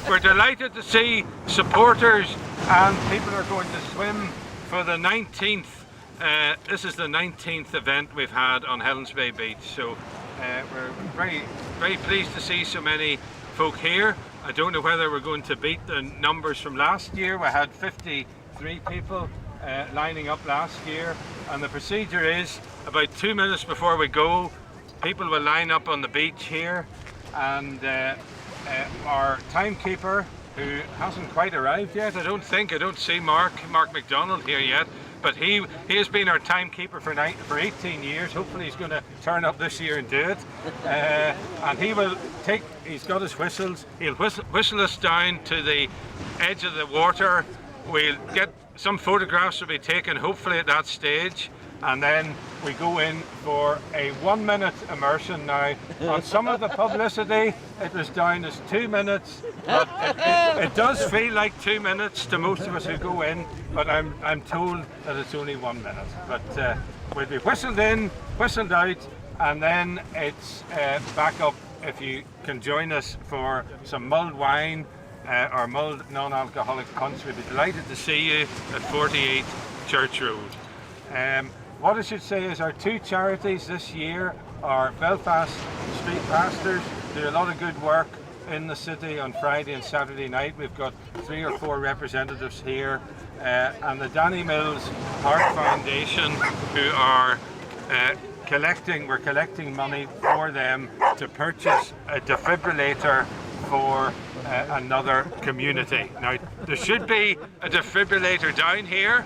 We're delighted to see supporters, and people are going to swim for the 19th. This is the 19th event we've had on Helen's Bay Beach, so we're very pleased to see so many folk here. I don't know whether we're going to beat the numbers from last year. We had 53 people lining up last year, and the procedure is about 2 minutes before we go, people will line up on the beach here, and our timekeeper, who hasn't quite arrived yet, I don't see Mark McDonald here yet, but he has been our timekeeper for 18 years. Hopefully he's going to turn up this year and do it. And he's got his whistles, he'll whistle us down to the edge of the water. We'll get some photographs will be taken hopefully at that stage, and then we go in for a 1 minute immersion. Now, on some of the publicity it was down as 2 minutes, but it does feel like 2 minutes to most of us who go in, but I'm told that it's only 1 minute. But we'll be whistled in, whistled out, and then it's back up if you can join us for some mulled wine or mulled non-alcoholic punch. We'd be delighted to see you at 48 Church Road. What I should say is our two charities this year are Belfast Street Pastors, do a lot of good work in the city on Friday and Saturday night. We've got 3 or 4 representatives here, and the Danny Mills Heart Foundation, who are we're collecting money for them to purchase a defibrillator for another community. Now, there should be a defibrillator down here.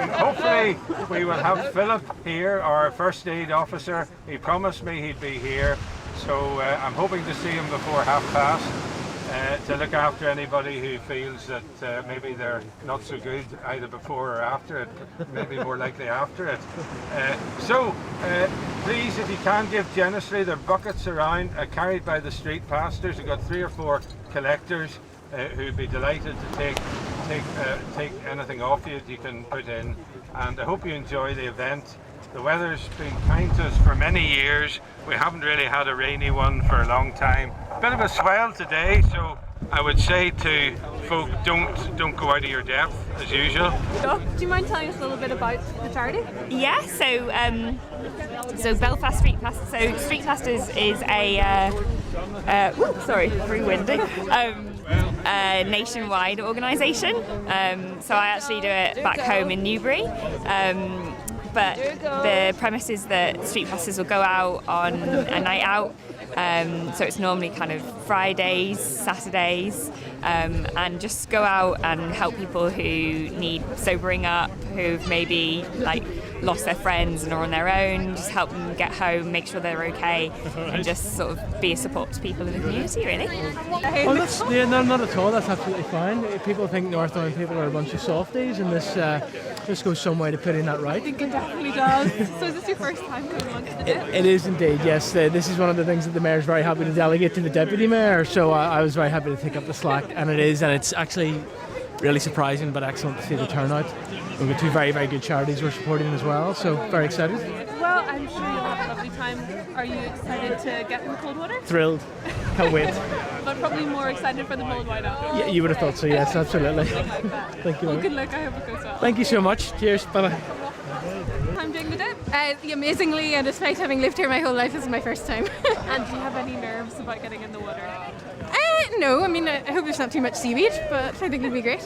Hopefully we will have Philip here, our first aid officer. He promised me he'd be here, so I'm hoping to see him before 30:30 to look after anybody who feels that maybe they're not so good either before or after it, maybe more likely after it. Please, if you can, give generously. There are buckets around carried by the street pastors. We've got 3 or 4 collectors who'd be delighted to take anything off you that you can put in, and I hope you enjoy the event. The weather's been kind to us for many years. We haven't really had a rainy one for a long time. Bit of a swell today, so I would say to folk, don't go out of your depth as usual. Do you mind telling us a little bit about the charity? Yeah, so Belfast Street Pastors. So Street Pastors is a very windy. Nationwide organisation. So I actually do it back home in Newbury. But the premise is that street pastors will go out on a night out, so it's normally kind of Fridays, Saturdays, and just go out and help people who need sobering up, who've maybe lost their friends and are on their own, just help them get home, make sure they're okay, and just sort of be a support to people in the community, really. Oh, not at all, that's absolutely fine. People think Northern people are a bunch of softies, and this goes some way to putting that right. I think it definitely does. So is this your first time coming along to the day? It is indeed, yes. This is one of the things that the Mayor's very happy to delegate to the Deputy Mayor, so I was very happy to take up the slack, and it's actually really surprising but excellent to see the turnout. We've got 2 very, very good charities we're supporting as well, so very excited. Well, I'm sure you'll have a lovely time. Are you excited to get in the cold water? Thrilled. Can't wait. But probably more excited for the mulled wine after. Yeah, you would have thought so, yes, absolutely. Thank you. Well, good luck, I hope it goes well. Thank you so much. Cheers, bye-bye. I'm doing the dip. Amazingly, and despite having lived here my whole life, this is my first time. And do you have any nerves about getting in the water? No, I mean, I hope there's not too much seaweed, but I think it'll be great.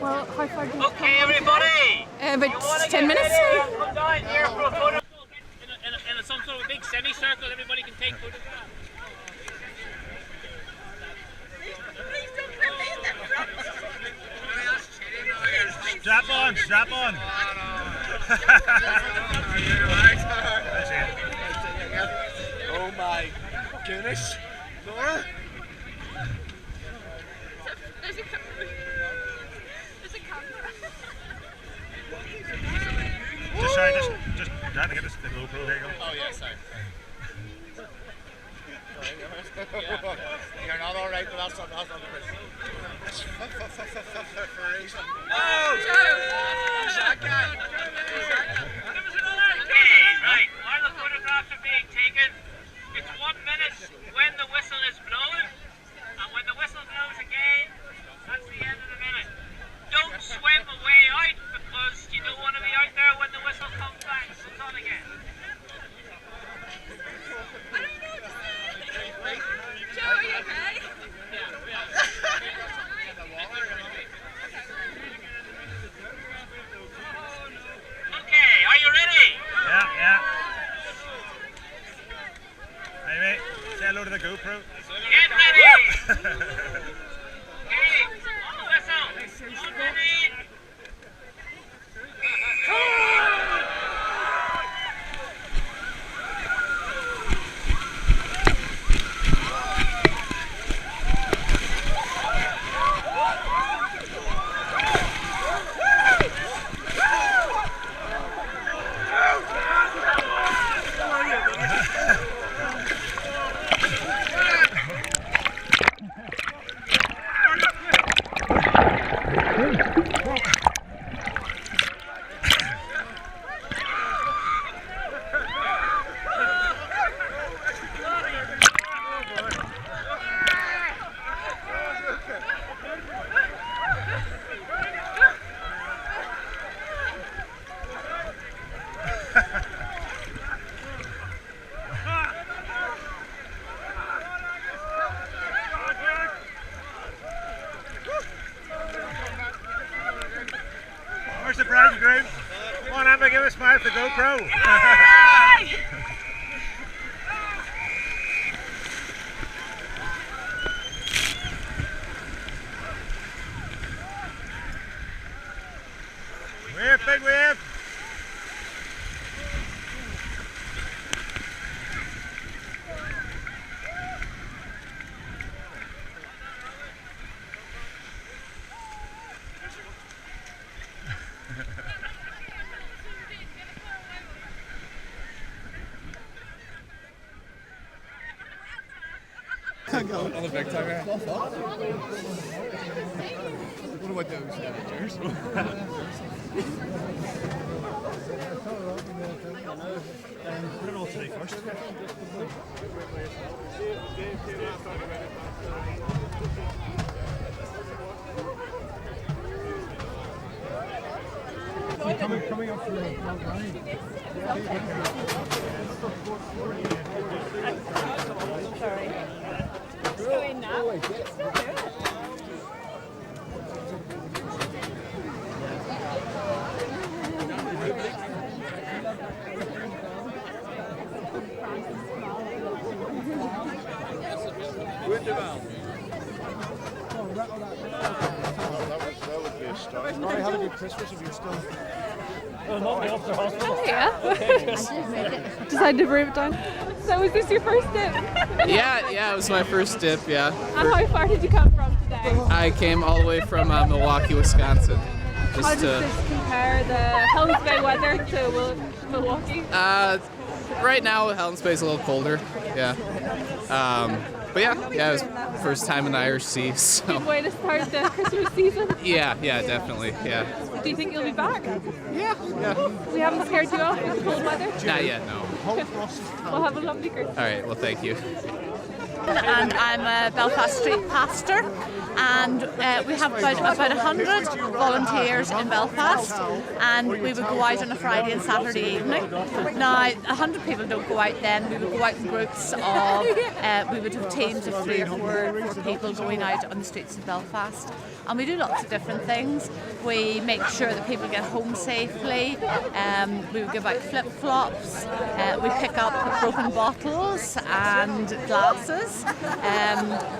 Well, how far do you Okay, everybody! About 10 minutes. Come down here for a photo. In some sort of big semicircle, everybody can take photographs. Strap on. Oh my goodness, Laura. There's a camera. Just trying to get this the GoPro. There you go. Oh yeah, sorry. You're not all right, but that's not the reason. Oh, Joe! Who's that guy? Where's the bride and groom? Come on, Emma, give a smile to the GoPro. Wave, big wave. On the big time, what about those amateurs? Put it all today first. Coming up for the Sorry. Let's go in now. That would be a start. Sorry, have a good Christmas if you're still. Oh, yeah. Decided to bring it down. So was this your first dip? Yeah, it was my first dip, yeah. And how far did you come from today? I came all the way from Milwaukee, Wisconsin. How does this compare the Helens Bay weather to Milwaukee? Right now, Helen's Bay is a little colder, yeah. But yeah, it was first time in the Irish Sea, so. Good way to start the Christmas season. Yeah, definitely, yeah. Do you think you'll be back? Yeah. We haven't scared you off with the cold weather? Not yet, no. We'll have a lovely Christmas. All right, well, thank you. And I'm a Belfast street pastor, and we have about 100 volunteers in Belfast, and we would go out on a Friday and Saturday evening. Now 100 people don't go out then, we would go out in groups of, we would have teams of 3 or 4 people going out on the streets of Belfast, and we do lots of different things. We make sure that people get home safely, we would give out flip-flops, we pick up broken bottles and glasses.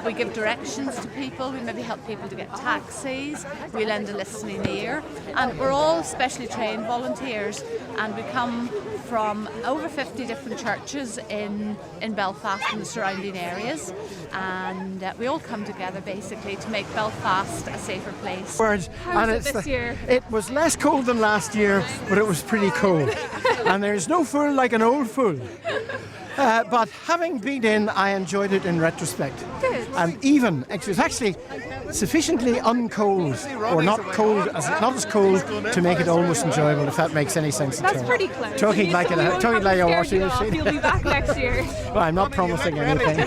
We give directions to people, we maybe help people to get taxis, we lend a listening ear, and we're all specially trained volunteers, and we come from over 50 different churches in Belfast and the surrounding areas, and we all come together basically to make Belfast a safer place. How was it this year? It was less cold than last year, but it was pretty cold. And there's no fool like an old fool. But having been in, I enjoyed it in retrospect. Good. And even, it was actually sufficiently uncold, or not as cold to make it almost enjoyable, if that makes any sense at all. That's pretty close. Talking like a washing machine. You'll be back next year. Well, I'm not promising anything.